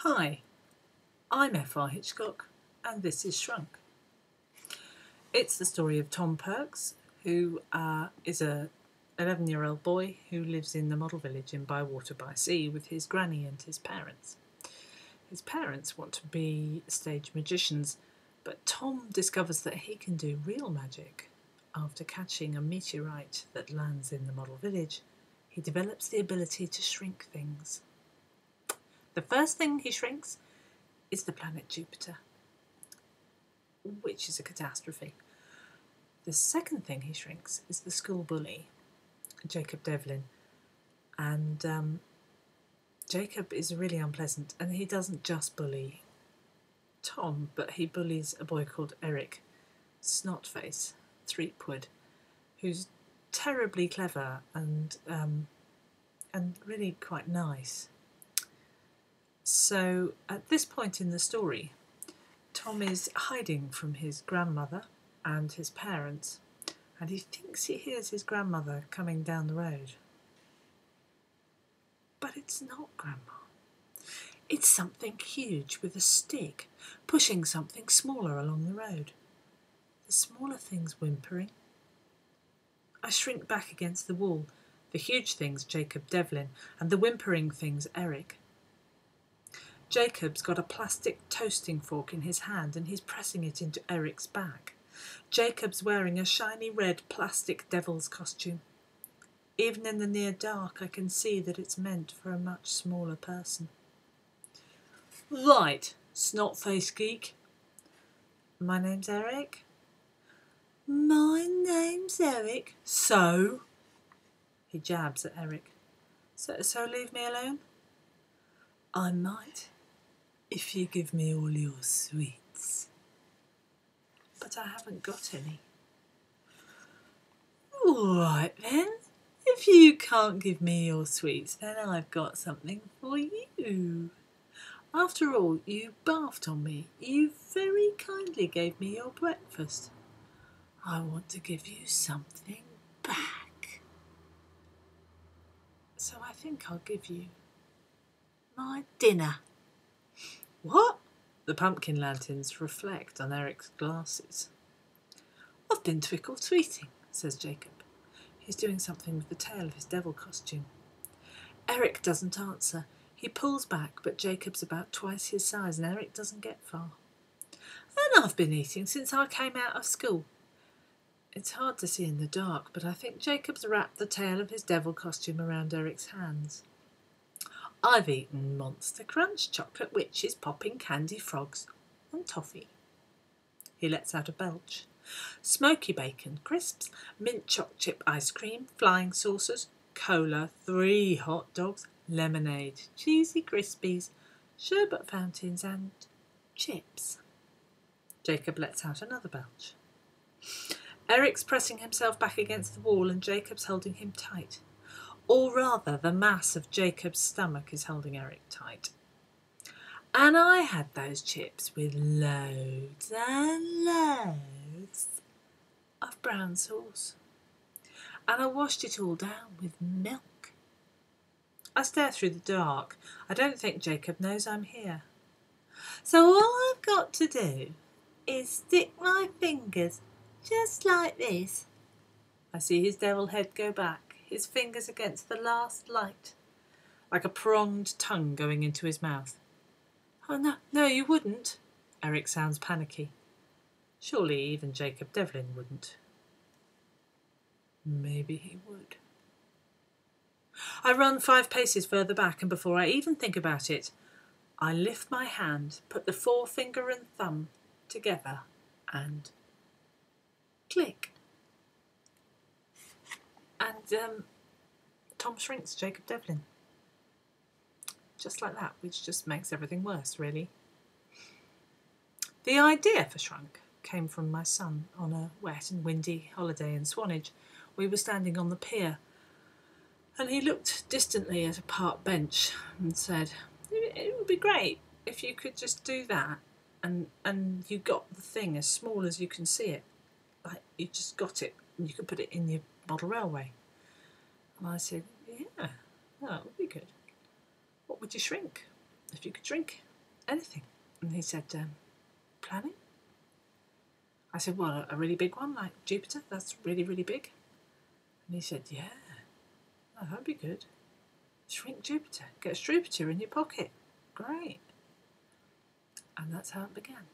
Hi, I'm F.R. Hitchcock, and this is Shrunk. It's the story of Tom Perks, who is a 11-year-old boy who lives in the model village in Bywater by Sea with his granny and his parents. His parents want to be stage magicians, but Tom discovers that he can do real magic. After catching a meteorite that lands in the model village, he develops the ability to shrink things. The first thing he shrinks is the planet Jupiter, which is a catastrophe. The second thing he shrinks is the school bully, Jacob Devlin. And Jacob is really unpleasant, and he doesn't just bully Tom, but he bullies a boy called Eric, Snotface, Threepwood, who's terribly clever and really quite nice. So at this point in the story, Tom is hiding from his grandmother and his parents, and he thinks he hears his grandmother coming down the road. But it's not Grandma. It's something huge with a stick, pushing something smaller along the road. The smaller thing's whimpering. I shrink back against the wall. The huge thing's Jacob Devlin, and the whimpering thing's Eric. Jacob's got a plastic toasting fork in his hand and he's pressing it into Eric's back. Jacob's wearing a shiny red plastic devil's costume. Even in the near dark, I can see that it's meant for a much smaller person. Right, snot-faced geek. My name's Eric. My name's Eric. So? He jabs at Eric. So leave me alone? I might, if you give me all your sweets. But I haven't got any. All right then. If you can't give me your sweets, then I've got something for you. After all, you barfed on me. You very kindly gave me your breakfast. I want to give you something back. So I think I'll give you my dinner. What? The pumpkin lanterns reflect on Eric's glasses. I've been trick-or-treating, says Jacob. He's doing something with the tail of his devil costume. Eric doesn't answer. He pulls back, but Jacob's about twice his size and Eric doesn't get far. And I've been eating since I came out of school. It's hard to see in the dark, but I think Jacob's wrapped the tail of his devil costume around Eric's hands. I've eaten Monster Crunch, chocolate witches, popping candy frogs, and toffee. He lets out a belch. Smoky bacon, crisps, mint choc chip ice cream, flying saucers, cola, 3 hot dogs, lemonade, cheesy crispies, sherbet fountains, and chips. Jacob lets out another belch. Eric's pressing himself back against the wall and Jacob's holding him tight. Or rather, the mass of Jacob's stomach is holding Eric tight. And I had those chips with loads and loads of brown sauce. And I washed it all down with milk. I stare through the dark. I don't think Jacob knows I'm here. So all I've got to do is stick my fingers just like this. I see his devil head go back, his fingers against the last light, like a pronged tongue going into his mouth. Oh, no, you wouldn't. Eric sounds panicky. Surely even Jacob Devlin wouldn't. Maybe he would. I run 5 paces further back, and before I even think about it, I lift my hand, put the forefinger and thumb together, and click. And Tom shrinks Jacob Devlin. Just like that, which just makes everything worse, really. The idea for Shrunk came from my son on a wet and windy holiday in Swanage. We were standing on the pier, and he looked distantly at a park bench and said, it would be great if you could just do that, and you got the thing as small as you can see it. Like, you just got it, and you could put it in your model railway. And I said, yeah, that would be good. What would you shrink if you could shrink? anything. And he said, planet? I said, well, a really big one, like Jupiter? That's really, really big. And he said, yeah, oh, that'd be good. Shrink Jupiter. Get a Jupiter in your pocket. Great. And that's how it began.